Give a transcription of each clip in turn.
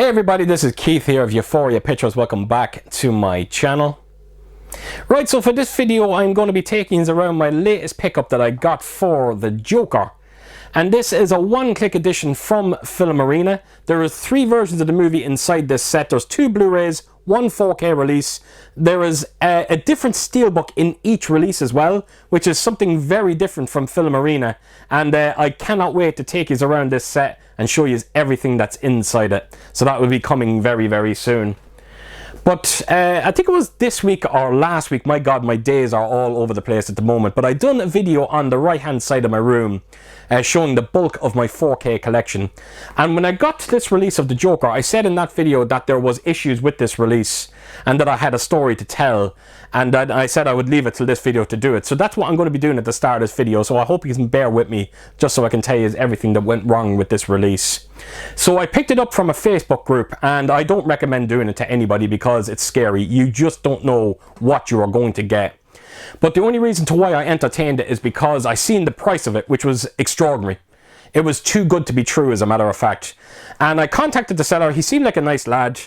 Hey everybody, this is Keith here of Euphoria Pictures. Welcome back to my channel. Right, so for this video I'm going to be taking you around my latest pickup that I got for the Joker. And this is a one-click edition from Filmarena. There are 3 versions of the movie inside this set. There's 2 Blu-rays, 1 4K release. There is a different steelbook in each release as well, which is something very different from Filmarena. And I cannot wait to take you around this set and show you everything that's inside it. So that will be coming very, very soon. But I think it was this week or last week. My God, my days are all over the place at the moment. But I done a video on the right hand side of my room showing the bulk of my 4K collection. And when I got to this release of the Joker, I said in that video that there was issues with this release and that I had a story to tell. And I said I would leave it till this video to do it. So that's what I'm going to be doing at the start of this video. So I hope you can bear with me just so I can tell you everything that went wrong with this release. So I picked it up from a Facebook group, and I don't recommend doing it to anybody because it's scary. You just don't know what you are going to get. But the only reason to why I entertained it is because I seen the price of it, which was extraordinary. It was too good to be true, as a matter of fact. And I contacted the seller. He seemed like a nice lad.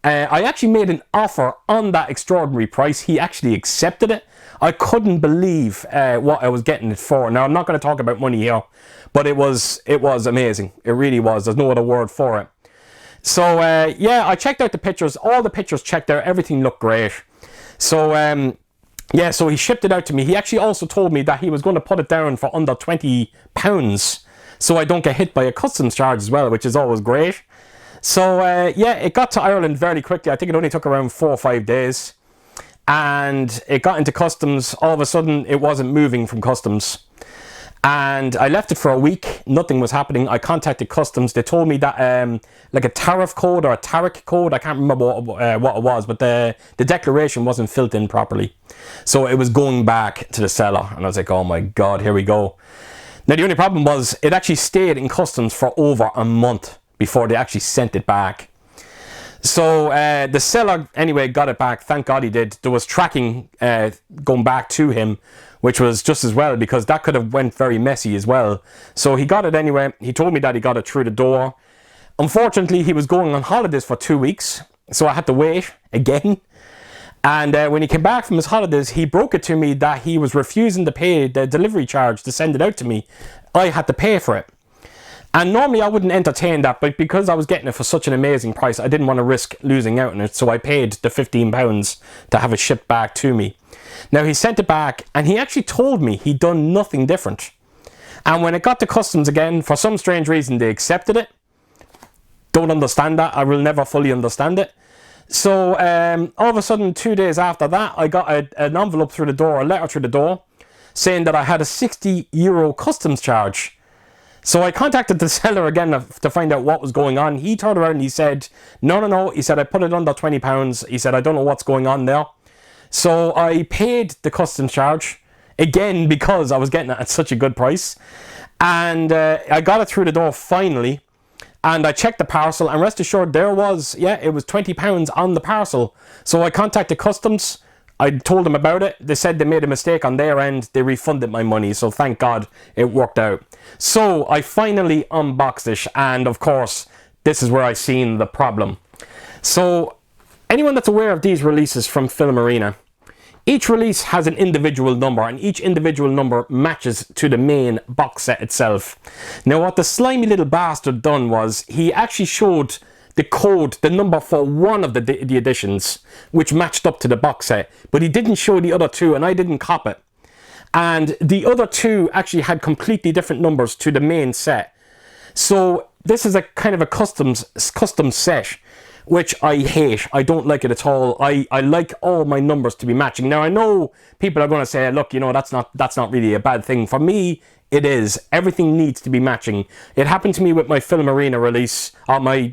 I actually made an offer on that extraordinary price. He actually accepted it. I couldn't believe what I was getting it for. Now, I'm not going to talk about money here, but it was amazing. It really was. There's no other word for it. So, yeah, I checked out the pictures. All the pictures checked out. Everything looked great. So, yeah, so he shipped it out to me. He actually also told me that he was going to put it down for under £20, so I don't get hit by a customs charge as well, which is always great. So, yeah, it got to Ireland very quickly. I think it only took around 4 or 5 days. And it got into customs. All of a sudden, it wasn't moving from customs. And I left it for a week. Nothing was happening. I contacted customs. They told me that like a tariff code or a tariff code, I can't remember what it was, but the declaration wasn't filled in properly. So it was going back to the seller. And I was like, oh my God, here we go. Now, the only problem was it actually stayed in customs for over a month before they actually sent it back. So the seller anyway got it back. Thank God he did. There was tracking going back to him, which was just as well, because that could have went very messy as well. So he got it anyway. He told me that he got it through the door. Unfortunately, he was going on holidays for 2 weeks, so I had to wait again. And when he came back from his holidays, he broke it to me that he was refusing to pay the delivery charge to send it out to me. I had to pay for it. And normally I wouldn't entertain that, but because I was getting it for such an amazing price, I didn't want to risk losing out on it. So I paid the £15 to have it shipped back to me. Now, he sent it back, and he actually told me he'd done nothing different. And when it got to customs again, for some strange reason, they accepted it. Don't understand that. I will never fully understand it. So all of a sudden, 2 days after that, I got an envelope through the door, a letter through the door, saying that I had a €60 customs charge. So I contacted the seller again to find out what was going on. He turned around and he said, no. He said, I put it under £20. He said, I don't know what's going on there. So I paid the customs charge, again, because I was getting it at such a good price. And I got it through the door finally. And I checked the parcel, and rest assured there was, yeah, it was £20 on the parcel. So I contacted customs. I told them about it. They said they made a mistake on their end. They refunded my money. So thank God it worked out. So I finally unboxed it. And of course, this is where I seen the problem. So anyone that's aware of these releases from Filmarena, each release has an individual number, and each individual number matches to the main box set itself. Now, what the slimy little bastard done was he actually showed the code, the number for one of the editions, which matched up to the box set, but he didn't show the other 2, and I didn't cop it. And the other 2 actually had completely different numbers to the main set. So this is a kind of a custom set, which I hate. I don't like it at all. I like all my numbers to be matching. Now, I know people are going to say, look, you know, that's not really a bad thing. For me, it is. Everything needs to be matching. It happened to me with my Filmarena release, or my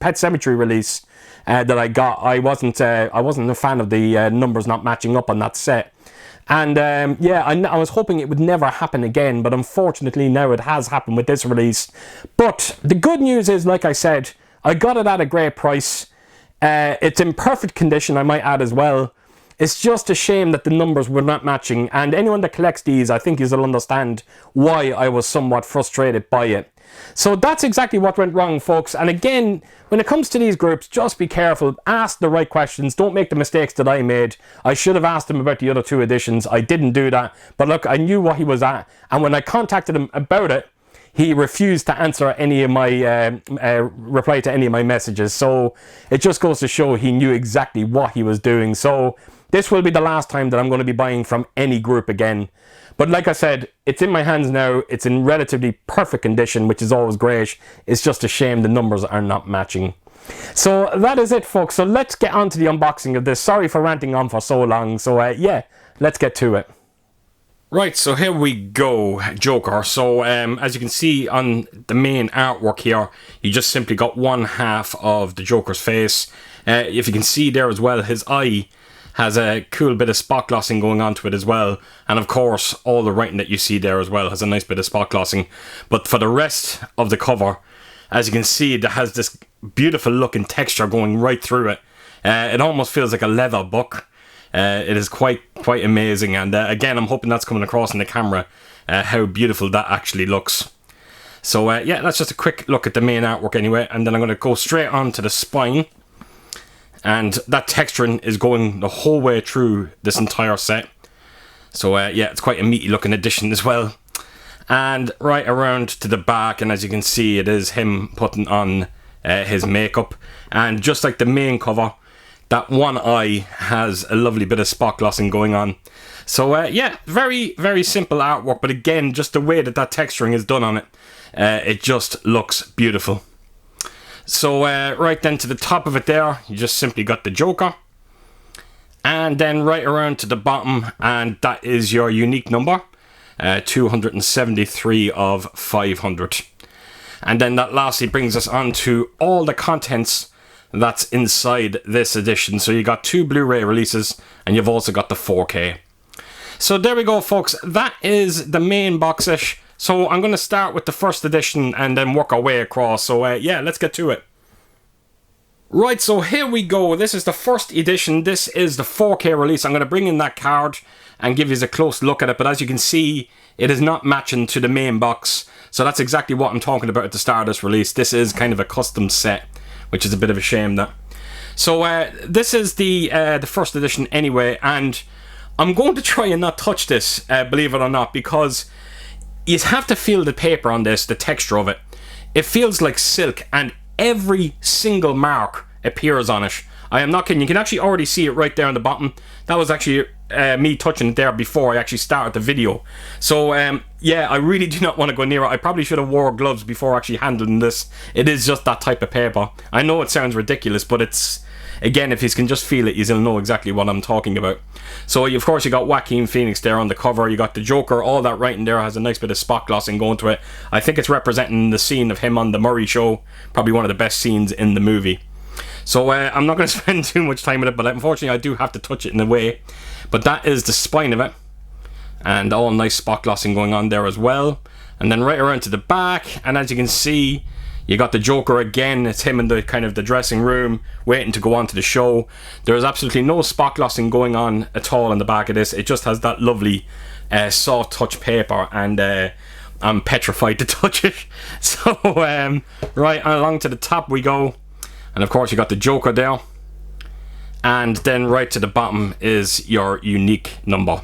Pet Sematary release that I got. I wasn't a fan of the numbers not matching up on that set. And yeah, I was hoping it would never happen again, but unfortunately now it has happened with this release. But the good news is, like I said, I got it at a great price. It's in perfect condition, I might add as well. It's just a shame that the numbers were not matching, and anyone that collects these, I think you'll understand why I was somewhat frustrated by it. So that's exactly what went wrong, folks. And again, when it comes to these groups, just be careful, ask the right questions, don't make the mistakes that I made. I should have asked him about the other 2 editions. I didn't do that, but look, I knew what he was at, and when I contacted him about it, he refused to answer any of my reply to any of my messages. So it just goes to show he knew exactly what he was doing. So this will be the last time that I'm going to be buying from any group again. But like I said, it's in my hands now. It's in relatively perfect condition, which is always great. It's just a shame the numbers are not matching. So that is it, folks. So let's get on to the unboxing of this. Sorry for ranting on for so long. So yeah, let's get to it. Right, so here we go, Joker. So as you can see on the main artwork here, you just simply got one half of the Joker's face. If you can see there as well, his eye has a cool bit of spot glossing going on to it as well. And of course, all the writing that you see there as well has a nice bit of spot glossing. But for the rest of the cover, as you can see, it has this beautiful looking texture going right through it. It almost feels like a leather book. It is quite amazing, and again, I'm hoping that's coming across in the camera, how beautiful that actually looks. So yeah, that's just a quick look at the main artwork anyway, and then I'm going to go straight on to the spine. And that texturing is going the whole way through this entire set. So yeah, it's quite a meaty looking edition as well. And right around to the back, and as you can see, it is him putting on his makeup. And just like the main cover, that one eye has a lovely bit of spot glossing going on. So yeah, very simple artwork, but again, just the way that texturing is done on it, it just looks beautiful. So right then to the top of it there, you just simply got the Joker. And then right around to the bottom, and that is your unique number, 273 of 500. And then that lastly brings us on to all the contents that's inside this edition. So you got 2 Blu-ray releases, and you've also got the 4K. So there we go, folks. That is the main box set. So I'm going to start with the first edition and then work our way across. So yeah, let's get to it. Right, so here we go. This is the first edition. This is the 4K release. I'm going to bring in that card and give you a close look at it. But as you can see, it is not matching to the main box. So that's exactly what I'm talking about at the start of this release. This is kind of a custom set, which is a bit of a shame that. So this is the first edition anyway, and I'm going to try and not touch this, believe it or not, because you have to feel the paper on this, the texture of it. It feels like silk, and every single mark appears on it. I am not kidding. You can actually already see it right there on the bottom. That was actually me touching it there before I actually started the video. So yeah, I really do not want to go near it. I probably should have wore gloves before actually handling this. It is just that type of paper. I know it sounds ridiculous, but it's, again, if you can just feel it, you'll know exactly what I'm talking about. So of course you got Joaquin Phoenix there on the cover. You got the Joker. All that writing there has a nice bit of spot glossing going to it. I think it's representing the scene of him on the Murray show. Probably one of the best scenes in the movie. So I'm not going to spend too much time with it, but unfortunately I do have to touch it in a way. But that is the spine of it, and all nice spot glossing going on there as well. And then right around to the back, and as you can see, you got the Joker again. It's him in the kind of the dressing room waiting to go on to the show. There is absolutely no spot glossing going on at all in the back of this. It just has that lovely soft touch paper, and I'm petrified to touch it. So right along to the top we go, and of course you got the Joker there. And then right to the bottom is your unique number.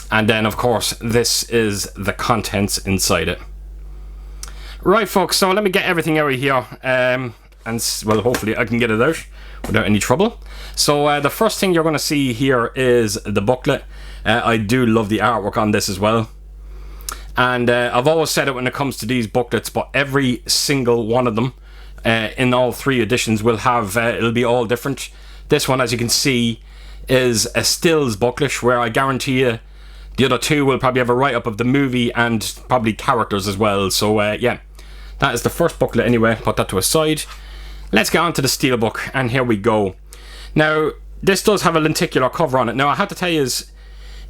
And then of course this is the contents inside it. Right, folks, so let me get everything out of here. And well, hopefully I can get it out without any trouble. So the first thing you're going to see here is the booklet. I do love the artwork on this as well. And I've always said it when it comes to these booklets, but every single one of them in all 3 editions will have, it'll be all different. This one, as you can see, is a stills booklet, where I guarantee you the other 2 will probably have a write-up of the movie and probably characters as well. So yeah, that is the first booklet anyway. Put that to a side. Let's get on to the Steelbook, and here we go. Now, this does have a lenticular cover on it. Now, I have to tell you,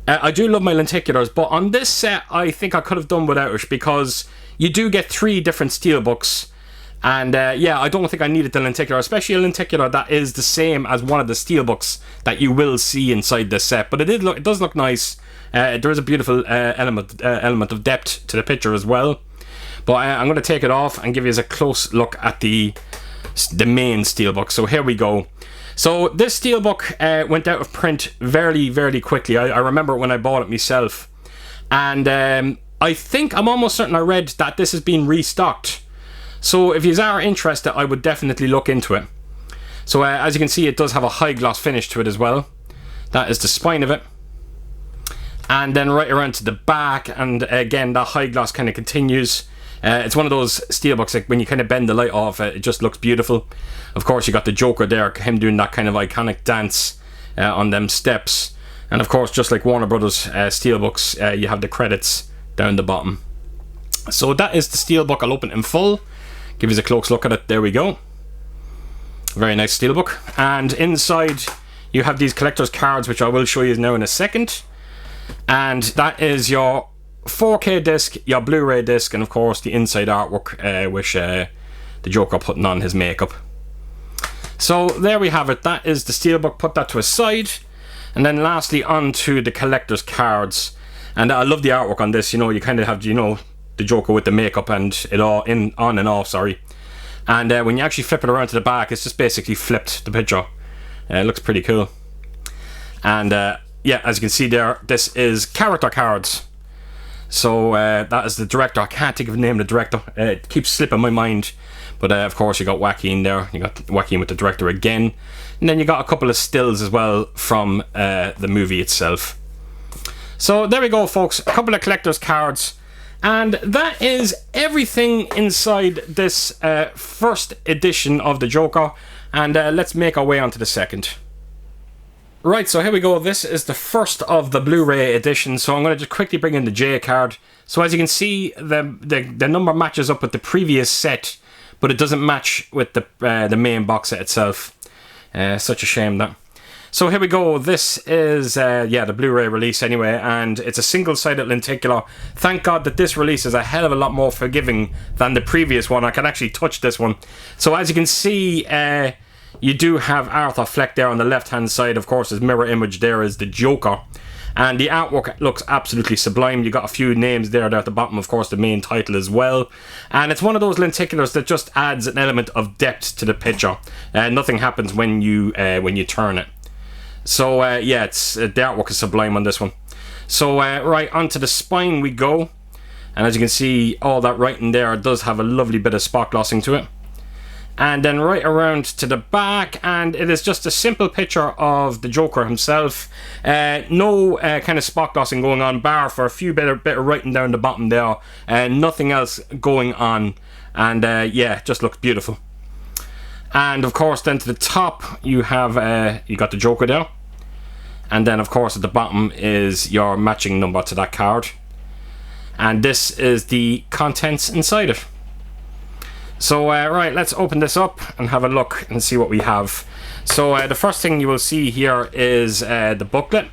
I do love my lenticulars, but on this set, I think I could have done without it, because you do get 3 different Steelbooks. And yeah, I don't think I needed the lenticular, especially a lenticular that is the same as one of the Steelbooks that you will see inside this set. But it does look nice. There is a beautiful element of depth to the picture as well. But I'm going to take it off and give you a close look at the main Steelbook. So here we go. So this Steelbook went out of print very quickly. I remember when I bought it myself. And I'm almost certain I read that this has been restocked. So if you are interested, I would definitely look into it. So as you can see, it does have a high gloss finish to it as well. That is the spine of it. And then right around to the back, and again, that high gloss kind of continues. It's one of those Steelbooks, like when you kind of bend the light off, it just looks beautiful. Of course, you got the Joker there, him doing that kind of iconic dance on them steps. And of course, just like Warner Brothers Steelbooks, you have the credits down the bottom. So that is the Steelbook. I'll open it in full. Give you a close look at it. There we go. Very nice Steelbook. And inside you have these collector's cards, which I will show you now in a second. And that is your 4K disc, your Blu-ray disc, and of course the inside artwork, which the Joker putting on his makeup. So there we have it. That is the Steelbook. Put that to a side. And then lastly, onto the collector's cards. And I love the artwork on this. You know, you kind of have, you know, the Joker with the makeup and it all on and off, sorry. And when you actually flip it around to the back, it's just basically flipped the picture. It looks pretty cool. And yeah, as you can see there, this is character cards. So that is the director. I can't think of the name of the director. It keeps slipping my mind. But of course you got Joaquin there. You got Joaquin with the director again. And then you got a couple of stills as well from the movie itself. So there we go, folks. A couple of collector's cards. And that is everything inside this first edition of the Joker. And let's make our way on to the second. Right, so here we go. This is the first of the Blu-ray edition. So I'm going to just quickly bring in the J card. So as you can see, the number matches up with the previous set, but it doesn't match with the main box set itself. Such a shame that. So here we go. This is yeah, the Blu-ray release anyway, and it's a single-sided lenticular. Thank God that this release is a hell of a lot more forgiving than the previous one. I can actually touch this one. So as you can see, you do have Arthur Fleck there on the left-hand side. Of course, his mirror image there is the Joker. And the artwork looks absolutely sublime. You got a few names there at the bottom, of course, the main title as well. And it's one of those lenticulars that just adds an element of depth to the picture. Nothing happens when you turn it. So yeah, the artwork is sublime on this one. So right, onto the spine we go. And as you can see, all that writing there does have a lovely bit of spot glossing to it. And then right around to the back, and it is just a simple picture of the Joker himself. No kind of spot glossing going on, bar for a few bit of writing down the bottom there. Nothing else going on. And yeah, just looks beautiful. And of course, then to the top, you have you got the Joker there. And then of course at the bottom is your matching number to that card. And this is the contents inside it. So right, let's open this up and have a look and see what we have. So the first thing you will see here is the booklet.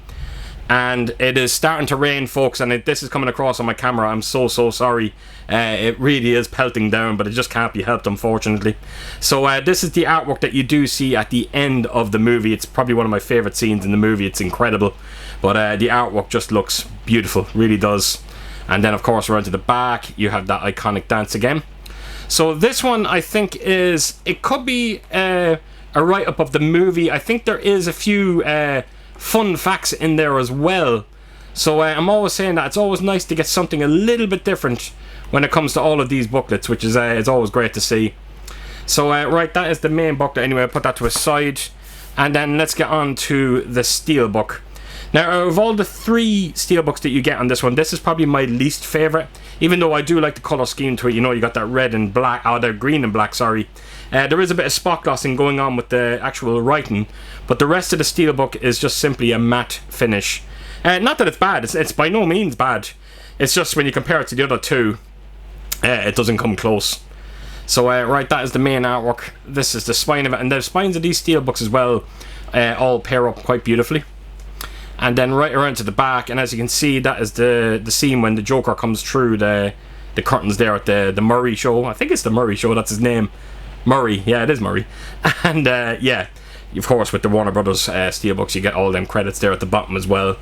And it is starting to rain, folks, and this is coming across on my camera. I'm so sorry. It really is pelting down, but it just can't be helped, unfortunately. So this is the artwork that you do see at the end of the movie. It's probably one of my favorite scenes in the movie. It's incredible. But the artwork just looks beautiful, really does. And then of course around to the back you have that iconic dance again. So this one, I think, it could be a write-up of the movie. I think there is a few fun facts in there as well. So I'm always saying that it's always nice to get something a little bit different when it comes to all of these booklets, which is it's always great to see. So right, that is the main booklet anyway. I'll put that to a side, and then let's get on to the Steelbook. Now, of all the 3 Steelbooks that you get on this one, this is probably my least favourite, even though I do like the colour scheme to it. You know, you got that red and black, the green and black, sorry. There is a bit of spot glossing going on with the actual writing, but the rest of the Steelbook is just simply a matte finish. Not that it's bad, it's by no means bad. It's just when you compare it to the other 2, it doesn't come close. So right, that is the main artwork. This is the spine of it, and the spines of these Steelbooks as well all pair up quite beautifully. And then right around to the back, and as you can see, that is the scene when the Joker comes through the the curtains there at the Murray show. I think it's the Murray show, that's his name. Murray, yeah, it is Murray. And yeah, of course with the Warner Brothers Steelbooks, you get all them credits there at the bottom as well.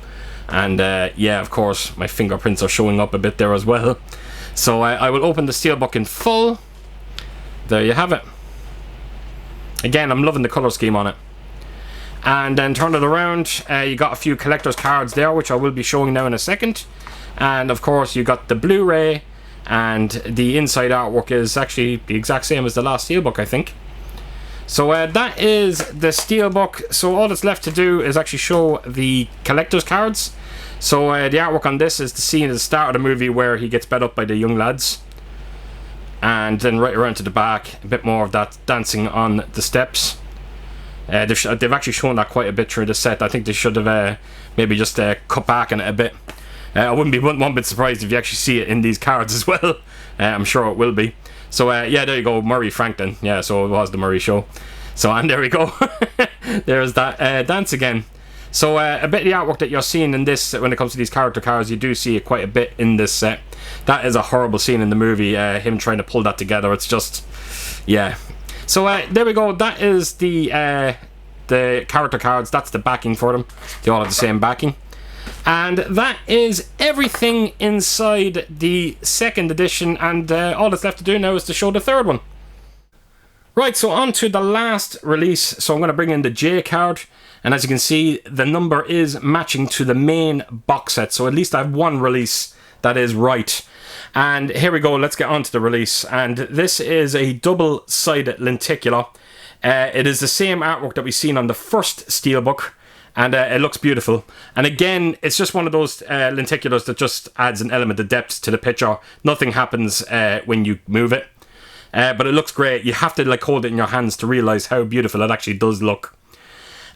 And yeah, of course my fingerprints are showing up a bit there as well. So I will open the Steelbook in full. There you have it. Again, I'm loving the colour scheme on it. And then turn it around, you got a few collector's cards there, which I will be showing now in a second. And of course you got the Blu-ray, and the inside artwork is actually the exact same as the last Steelbook, I think. So that is the Steelbook. So all that's left to do is actually show the collector's cards. So the artwork on this is the scene at the start of the movie where he gets bet up by the young lads. And then right around to the back, a bit more of that dancing on the steps. They've actually shown that quite a bit through the set. I think they should have maybe just cut back on it a bit. I wouldn't be one bit surprised if you actually see it in these cards as well. I'm sure it will be. So yeah, there you go, Murray Franklin. Yeah, so it was the Murray show. So, and there we go. There's that dance again. So a bit of the artwork that you're seeing in this, when it comes to these character cards, you do see it quite a bit in this set. That is a horrible scene in the movie, him trying to pull that together. It's just, yeah. So there we go, that is the character cards. That's the backing for them. They all have the same backing. And that is everything inside the second edition, and all that's left to do now is to show the third one. Right, so on to the last release. So I'm going to bring in the J card, and as you can see, the number is matching to the main box set. So at least I have one release that is right. And here we go, let's get on to the release. And this is a double-sided lenticular. It is the same artwork that we've seen on the first Steelbook, and it looks beautiful. And again, it's just one of those lenticulars that just adds an element of depth to the picture. Nothing happens when you move it, but it looks great. You have to like hold it in your hands to realize how beautiful it actually does look.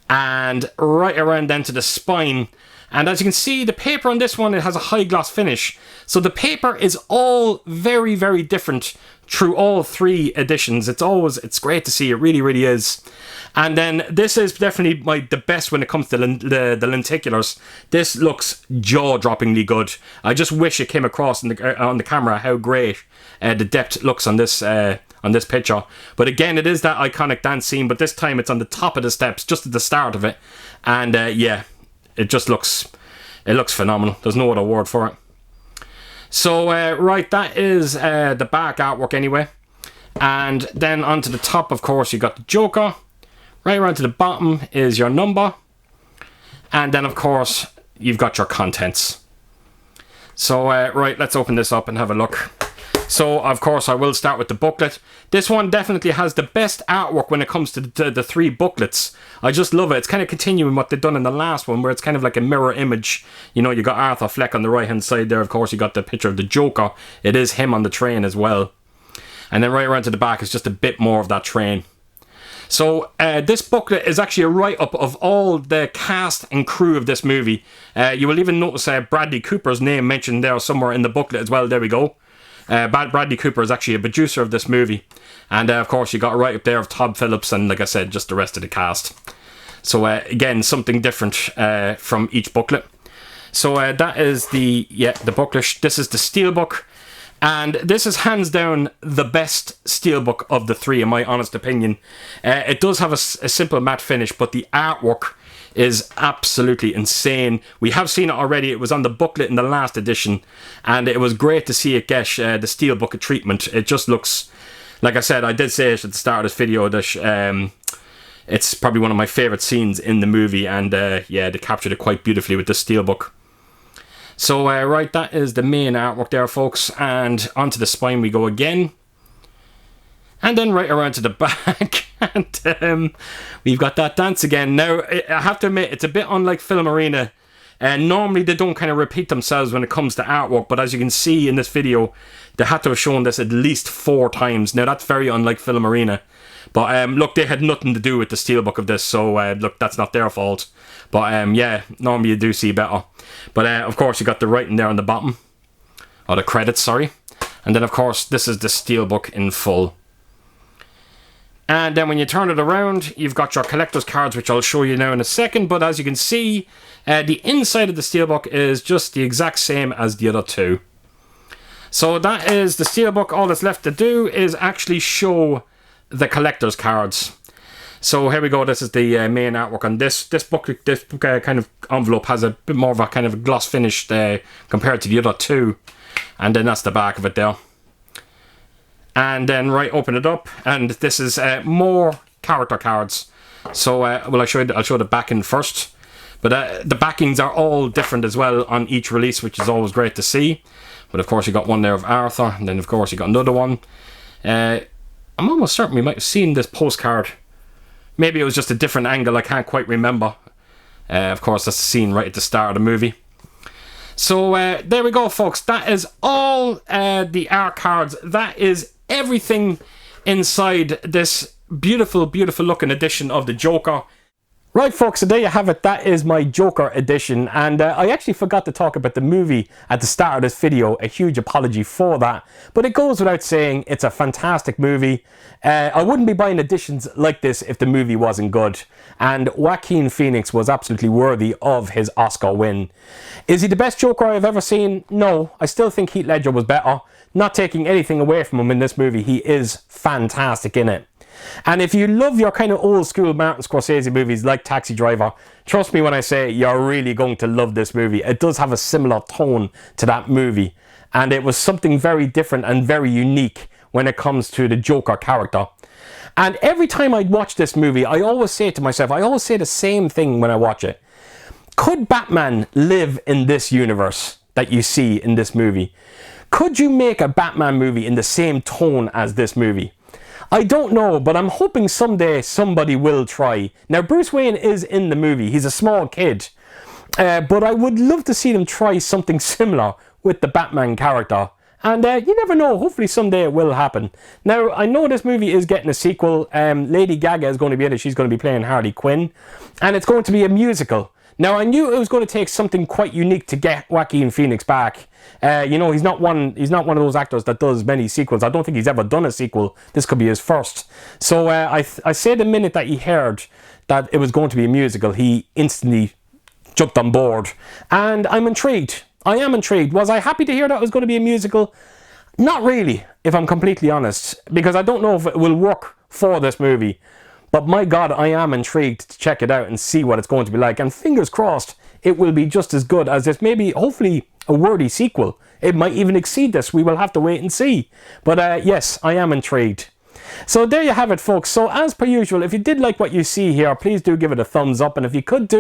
And right around then to the spine. And as you can see, the paper on this one, it has a high gloss finish. So the paper is all very, very different through all three editions. It's great to see. It really, really is. And then this is definitely the best when it comes to the lenticulars. This looks jaw-droppingly good. I just wish it came across on the camera how great the depth looks on this picture. But again, it is that iconic dance scene, but this time it's on the top of the steps, just at the start of it. And yeah, it looks phenomenal. There's no other word for it. So right, that is the back artwork anyway. And then onto the top, of course, you got the Joker. Right around to the bottom is your number. And then, of course, you've got your contents. So right, let's open this up and have a look. So, of course, I will start with the booklet. This one definitely has the best artwork when it comes to the three booklets. I just love it. It's kind of continuing what they've done in the last one, where it's kind of like a mirror image. You know, you got Arthur Fleck on the right-hand side there. Of course, you got the picture of the Joker. It is him on the train as well. And then right around to the back is just a bit more of that train. So this booklet is actually a write-up of all the cast and crew of this movie. You will even notice Bradley Cooper's name mentioned there somewhere in the booklet as well. There we go. Bradley Cooper is actually a producer of this movie. And of course you got a write-up there of Todd Phillips and, like I said, just the rest of the cast. So again, something different from each booklet. So that is the booklet. This is the Steelbook. And this is hands down the best Steelbook of the three, in my honest opinion. It does have a simple matte finish, but the artwork is absolutely insane. We have seen it already. It was on the booklet in the last edition, and it was great to see it get the Steelbook treatment. It just looks, like I said, I did say it at the start of this video, that it's probably one of my favourite scenes in the movie, and yeah, they captured it quite beautifully with the Steelbook. So right, that is the main artwork there, folks, and onto the spine we go again. And then right around to the back, and we've got that dance again. Now, I have to admit, it's a bit unlike Filmarena. Normally, they don't kind of repeat themselves when it comes to artwork, but as you can see in this video, they had to have shown this at least 4 times. Now, that's very unlike Filmarena. But look, they had nothing to do with the Steelbook of this, so look, that's not their fault. But yeah, normally you do see better. But of course, you got the writing there on the bottom. Or the credits, sorry. And then, of course, this is the Steelbook in full. And then when you turn it around, you've got your collector's cards, which I'll show you now in a second. But as you can see, the inside of the Steelbook is just the exact same as the other two. So that is the Steelbook. All that's left to do is actually show the collector's cards. So here we go. This is the main artwork on this book. This kind of envelope has a bit more of a kind of gloss finish compared to the other two. And then that's the back of it there. And then open it up, and this is more character cards. So well, I'll show the backing first. But the backings are all different as well on each release, which is always great to see. But of course you got one there of Arthur, and then of course you got another one. I'm almost certain we might have seen this postcard. Maybe it was just a different angle, I can't quite remember. Of course, that's the scene right at the start of the movie. So there we go, folks. That is all the art cards. That is everything inside this beautiful, beautiful looking edition of the Joker. Right, folks, so there you have it. That is my Joker edition, and I actually forgot to talk about the movie at the start of this video. A huge apology for that, but it goes without saying, it's a fantastic movie. I wouldn't be buying editions like this if the movie wasn't good, and Joaquin Phoenix was absolutely worthy of his Oscar win. Is he the best Joker I've ever seen? No, I still think Heath Ledger was better. Not taking anything away from him in this movie, he is fantastic in it. And if you love your kind of old school Martin Scorsese movies like Taxi Driver, trust me when I say you're really going to love this movie. It does have a similar tone to that movie, and it was something very different and very unique when it comes to the Joker character. And every time I watch this movie, I always say to myself, I always say the same thing when I watch it. Could Batman live in this universe that you see in this movie? Could you make a Batman movie in the same tone as this movie? I don't know, but I'm hoping someday somebody will try. Now, Bruce Wayne is in the movie. He's a small kid. But I would love to see them try something similar with the Batman character. And you never know, hopefully someday it will happen. Now, I know this movie is getting a sequel. Lady Gaga is going to be in it. She's going to be playing Harley Quinn. And it's going to be a musical. Now, I knew it was going to take something quite unique to get Joaquin Phoenix back. You know, he's not one of those actors that does many sequels. I don't think he's ever done a sequel. This could be his first. So I say the minute that he heard that it was going to be a musical, he instantly jumped on board. And I'm intrigued. I am intrigued. Was I happy to hear that it was going to be a musical? Not really, if I'm completely honest, because I don't know if it will work for this movie. But my God, I am intrigued to check it out and see what it's going to be like. And fingers crossed, it will be just as good as this. Maybe, hopefully, a worthy sequel. It might even exceed this. We will have to wait and see. But yes, I am intrigued. So there you have it, folks. So as per usual, if you did like what you see here, please do give it a thumbs up. And if you could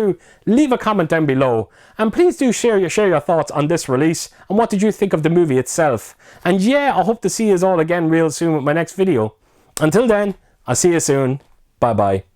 leave a comment down below. And please do share your thoughts on this release. And what did you think of the movie itself? And yeah, I hope to see you all again real soon with my next video. Until then, I'll see you soon. Bye-bye.